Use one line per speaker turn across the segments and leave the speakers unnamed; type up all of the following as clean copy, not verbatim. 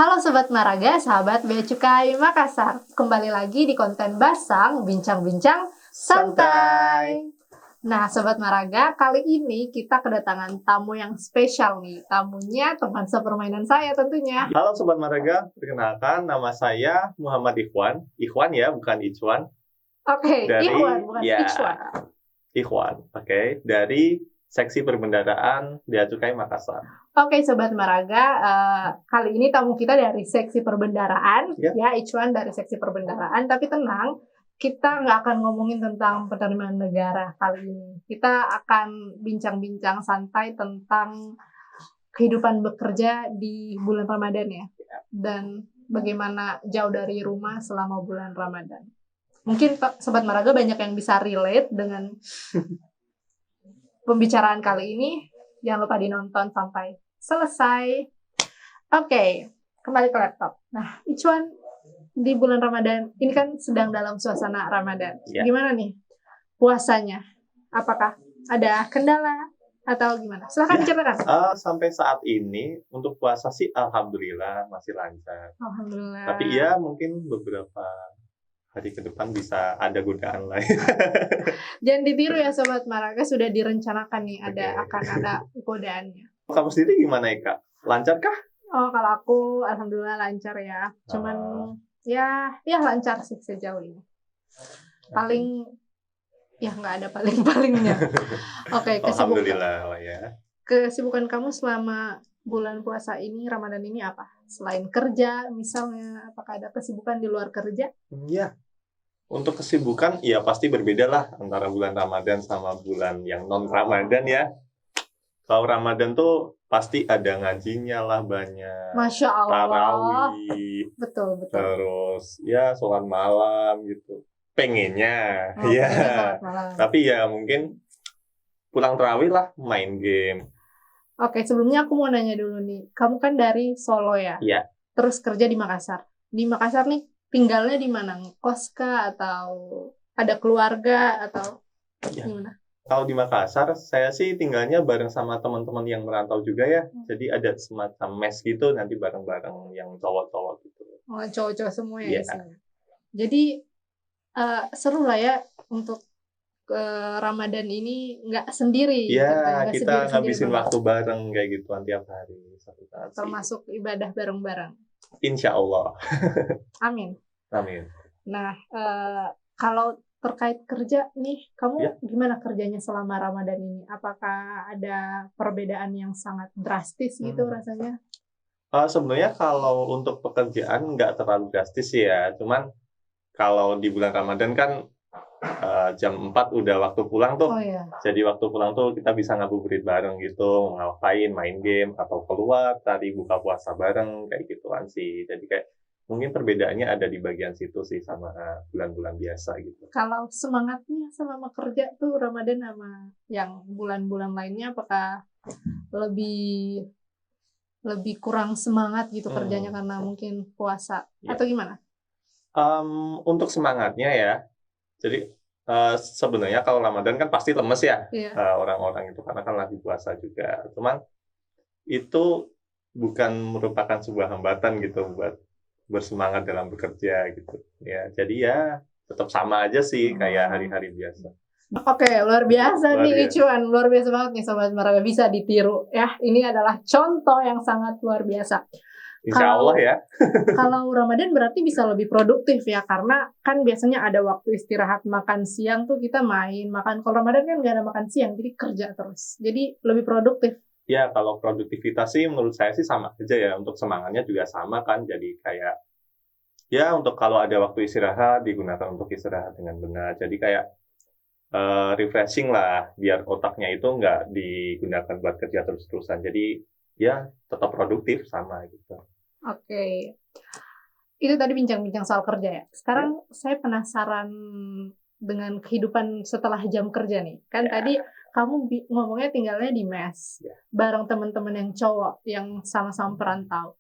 Halo Sobat Maraga, sahabat Bea Cukai Makassar. Kembali lagi di konten Basang, bincang-bincang santai. Nah Sobat Maraga, kali ini kita kedatangan tamu yang spesial nih. Tamunya teman sepermainan saya tentunya.
Halo Sobat Maraga, perkenalkan nama saya Muhammad Ikhwan. Ikhwan ya, bukan Ichwan.
Oke, Ikhwan, bukan Ichwan.
Ikhwan, oke. Dari Seksi Perbendaharaan Bea Cukai Makassar.
Oke Sobat Maraga, kali ini tamu kita dari Seksi Perbendaharaan, ya Ichwan dari Seksi Perbendaharaan. Tapi tenang, kita nggak akan ngomongin tentang penerimaan negara kali ini. Kita akan bincang-bincang santai tentang kehidupan bekerja di bulan Ramadan ya, dan bagaimana jauh dari rumah selama bulan Ramadan. Mungkin Sobat Maraga banyak yang bisa relate dengan pembicaraan kali ini. Jangan lupa dinonton sampai selesai. Oke, kembali ke laptop. Nah, Ichwan, di bulan Ramadan, ini kan sedang dalam suasana Ramadan. Gimana nih puasanya? Apakah ada kendala atau gimana? Silahkan diceritakan.
Sampai saat ini, untuk puasa sih Alhamdulillah masih lancar.
Alhamdulillah.
Tapi ya mungkin beberapa hari ke depan bisa ada godaan lain.
Jangan ditiru ya Sobat Maraga, sudah direncanakan nih akan ada godaannya.
Kamu sendiri gimana Eka? Lancar kah?
Oh, kalau aku alhamdulillah lancar ya. Cuman ya lancar sih sejauh ini. Paling ya nggak ada paling-palingnya. Oke,
alhamdulillah lah ya.
Kesibukan kamu selama bulan puasa ini, Ramadan ini apa? Selain kerja misalnya, apakah ada kesibukan di luar kerja?
Iya. Untuk kesibukan, ya pasti berbeda lah antara bulan Ramadan sama bulan yang non-Ramadan ya. Kalau Ramadan tuh pasti ada ngajinya lah banyak.
Masya Allah.
Tarawih.
Betul.
Terus ya sholat malam gitu. Pengennya. Tapi ya mungkin pulang tarawih lah main game.
Oke, sebelumnya aku mau nanya dulu nih. Kamu kan dari Solo ya?
Iya.
Terus kerja di Makassar. Di Makassar nih, tinggalnya di mana? Kos kah? Atau ada keluarga? Atau gimana?
Kalau di Makassar, saya sih tinggalnya bareng sama teman-teman yang merantau juga ya. Jadi ada semacam mes gitu, nanti bareng-bareng yang cowok-cowok gitu.
Oh, cowok-cowok semua ya isinya. Jadi, seru lah ya untuk Ramadan ini nggak sendiri.
Iya, kita ngabisin waktu bareng kayak gituan tiap hari.
Termasuk ibadah bareng-bareng.
Insya Allah.
Amin.
Amin.
Nah, kalau terkait kerja nih, kamu gimana kerjanya selama Ramadan ini? Apakah ada perbedaan yang sangat drastis gitu rasanya?
Sebenarnya kalau untuk pekerjaan nggak terlalu drastis ya. Cuman kalau di bulan Ramadan kan jam 4 udah waktu pulang tuh.
Oh, iya.
Jadi waktu pulang tuh kita bisa ngabuburit bareng gitu, ngapain, main game, atau keluar, tadi buka puasa bareng, kayak gituan sih. Jadi kayak mungkin perbedaannya ada di bagian situ sih sama bulan-bulan biasa gitu.
Kalau semangatnya selama kerja tuh Ramadan sama yang bulan-bulan lainnya, apakah lebih kurang semangat gitu kerjanya karena mungkin puasa atau gimana?
Untuk semangatnya ya, jadi sebenarnya kalau Ramadan kan pasti lemes ya orang-orang itu karena kan lagi puasa juga. Cuman itu bukan merupakan sebuah hambatan gitu buat bersemangat dalam bekerja gitu. Ya, jadi ya tetap sama aja sih kayak hari-hari biasa.
Oke, luar biasa nih Ichwan, luar biasa banget nih Sobat Maraga, bisa ditiru ya. Ini adalah contoh yang sangat luar biasa.
Insya Allah ya.
Kalau Ramadan berarti bisa lebih produktif ya, karena kan biasanya ada waktu istirahat makan siang tuh kita main, makan. Kalau Ramadan kan nggak ada makan siang, jadi kerja terus. Jadi lebih produktif.
Ya, kalau produktivitas sih menurut saya sih sama aja ya. Untuk semangatnya juga sama kan. Jadi kayak, ya untuk kalau ada waktu istirahat, digunakan untuk istirahat dengan benar. Jadi kayak refreshing lah, biar otaknya itu nggak digunakan buat kerja terus-terusan. Jadi ya tetap produktif sama gitu.
Oke. Itu tadi bincang-bincang soal kerja ya. Sekarang saya penasaran dengan kehidupan setelah jam kerja nih. Kan tadi kamu ngomongnya tinggalnya di mes. Bareng teman-teman yang cowok yang sama-sama perantau.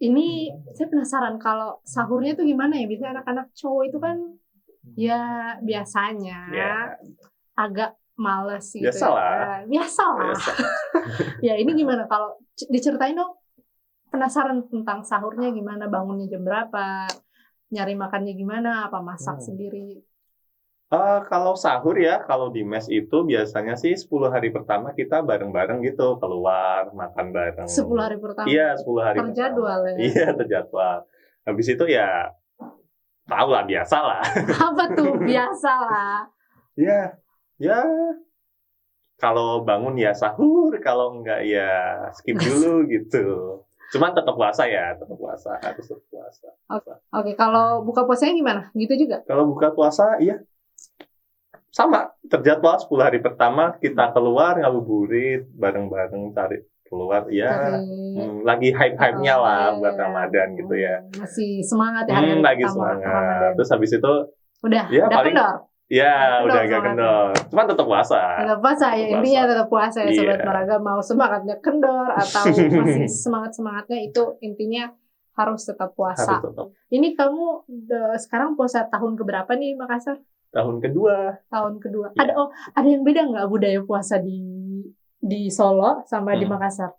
Ini saya penasaran kalau sahurnya tuh gimana ya? Biasanya anak-anak cowok itu kan ya biasanya agak males gitu.
Biasalah.
Biasalah. Ya ini gimana kalau diceritain dong? penasaran tentang sahurnya gimana, bangunnya jam berapa, nyari makannya gimana, apa masak sendiri?
Kalau sahur ya, kalau di mes itu biasanya sih 10 hari pertama kita bareng-bareng gitu, keluar, makan bareng.
10 hari pertama?
Iya, 10 hari
terjadwal
pertama.
Ya?
Iya, terjadwal. Habis itu ya, tahu lah, biasa lah.
Apa tuh? Biasa lah.
Ya, kalau bangun ya sahur, kalau enggak ya skip dulu gitu. Cuman tetap puasa ya, harus tetap puasa.
Oke, kalau buka puasanya gimana? Gitu juga?
Kalau buka puasa, iya. Sama, terjadwal 10 hari pertama kita keluar ngabuburit bareng-bareng cari keluar ya. Lagi hype-hype-nya lah buat Ramadan gitu ya.
Masih semangat ya hari
lagi
pertama
semangat.
Ramadan.
Terus habis itu
udah
paling
kendor.
Ya, udah agak kendor. Cuman tetap puasa.
Tetap puasa ya, intinya tetap puasa ya Sobat Maraga. Mau semangatnya kendor atau masih semangat-semangatnya, itu intinya harus tetap puasa.
Harus tetap.
Ini kamu sekarang puasa tahun keberapa nih Makassar?
Tahun kedua.
Ya. Ada yang beda nggak budaya puasa di Solo sama di Makassar?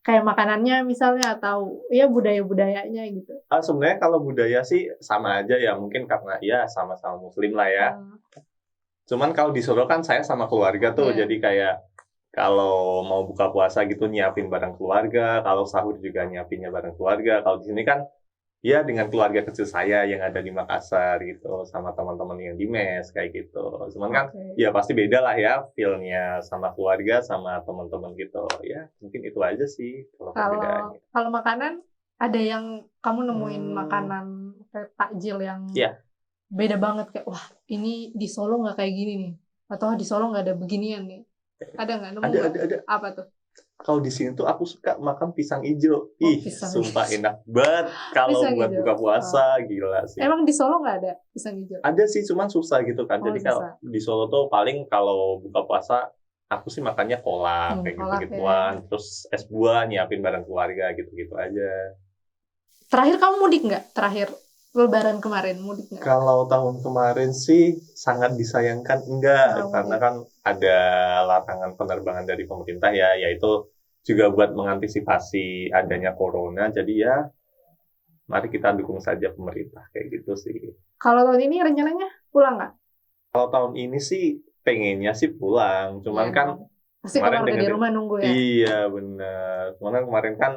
Kayak makanannya misalnya atau ya budaya-budayanya gitu?
Sebenarnya kalau budaya sih sama aja ya, mungkin karena ya sama-sama Muslim lah ya. Cuman kalau di Solo kan saya sama keluarga tuh, jadi kayak kalau mau buka puasa gitu nyiapin bareng keluarga, kalau sahur juga nyiapinnya bareng keluarga. Kalau di sini kan ya dengan keluarga kecil saya yang ada di Makassar gitu, sama teman-teman yang di mes kayak gitu. Cuman kan ya pasti beda lah ya feel-nya sama keluarga sama teman-teman gitu. Ya mungkin itu aja sih kalau perbedaannya.
Kalau makanan, ada yang kamu nemuin makanan kayak takjil yang beda banget, kayak wah ini di Solo nggak kayak gini nih, atau di Solo nggak ada beginian nih? Ada nggak?
Ada.
Apa tuh?
Kalau di sini tuh aku suka makan pisang hijau. Sumpah enak banget kalau buat buka puasa, gila sih.
Emang di Solo nggak ada pisang hijau?
Ada sih, cuman susah gitu kan. Jadi kalau di Solo tuh paling kalau buka puasa, aku sih makannya kolak kayak gitu-gituan. Ya. Terus es buah nyiapin bareng keluarga gitu-gitu aja.
Terakhir kamu mudik nggak? Terakhir Lebaran kemarin mudik nggak?
Kalau tahun kemarin sih sangat disayangkan enggak, karena kan ada larangan penerbangan dari pemerintah ya, yaitu juga buat mengantisipasi adanya corona. Jadi ya mari kita dukung saja pemerintah kayak gitu sih.
Kalau tahun ini rencananya pulang nggak?
Kalau tahun ini sih pengennya sih pulang, cuman kan
pasti keluarga di rumah nunggu ya.
Iya benar. Cuman kemarin kan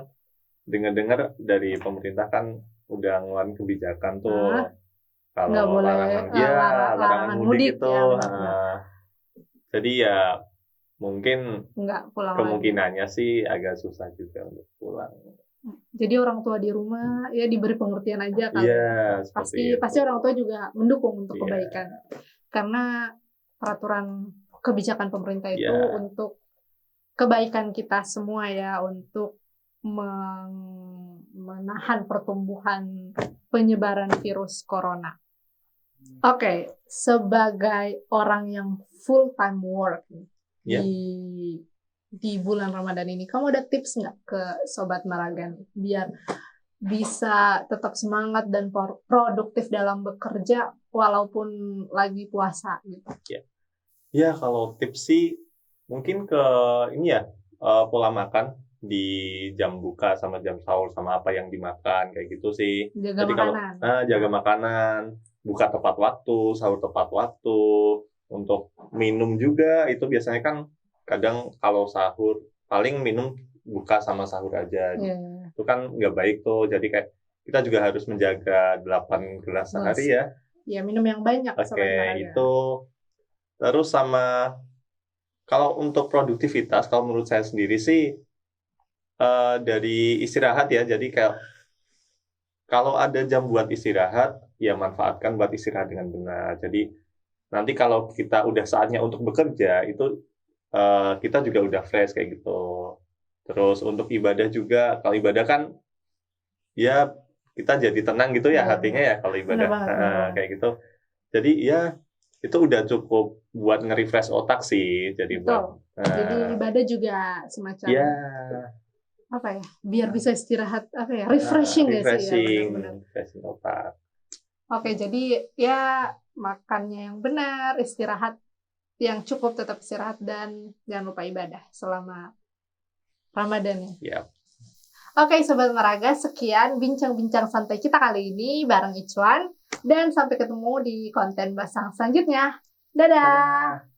dengar-dengar dari pemerintah kan udah ngeluarin kebijakan tuh kalau larangan mudik itu. Jadi ya mungkin kemungkinannya sih agak susah juga untuk pulang.
Jadi orang tua di rumah ya diberi pengertian aja kan. Pasti orang tua juga mendukung untuk kebaikan. Karena peraturan kebijakan pemerintah itu untuk kebaikan kita semua ya, untuk menahan pertumbuhan penyebaran virus corona. Oke, sebagai orang yang full time work di bulan Ramadan ini, kamu ada tips nggak ke Sobat Maragan biar bisa tetap semangat dan produktif dalam bekerja walaupun lagi puasa gitu?
Ya, kalau tips sih mungkin ke ini ya, pola makan di jam buka sama jam sahur sama apa yang dimakan kayak gitu sih.
Jadi makanan.
Jaga makanan, buka tepat waktu, sahur tepat waktu, untuk minum juga itu biasanya kan kadang kalau sahur paling minum buka sama sahur aja. Itu kan nggak baik tuh. Jadi kayak kita juga harus menjaga 8 gelas sehari ya.
Ya, minum yang banyak.
Itu. Terus sama kalau untuk produktivitas, kalau menurut saya sendiri sih dari istirahat ya, jadi kayak kalau ada jam buat istirahat, ya manfaatkan buat istirahat dengan benar. Jadi nanti kalau kita udah saatnya untuk bekerja, itu kita juga udah fresh kayak gitu. Terus untuk ibadah juga, kalau ibadah kan ya kita jadi tenang gitu ya hatinya ya kalau ibadah kayak gitu. Jadi ya itu udah cukup buat nge-refresh otak sih. Jadi
jadi ibadah juga semacam apa ya, biar bisa istirahat refreshing ya sih ya,
refreshing otak.
Oke, jadi ya makannya yang benar, istirahat yang cukup, tetap istirahat, dan jangan lupa ibadah selama Ramadan ya. Oke, Sobat Meraga, sekian bincang-bincang santai kita kali ini bareng Ichwan. Dan sampai ketemu di konten Basang selanjutnya. Dadah!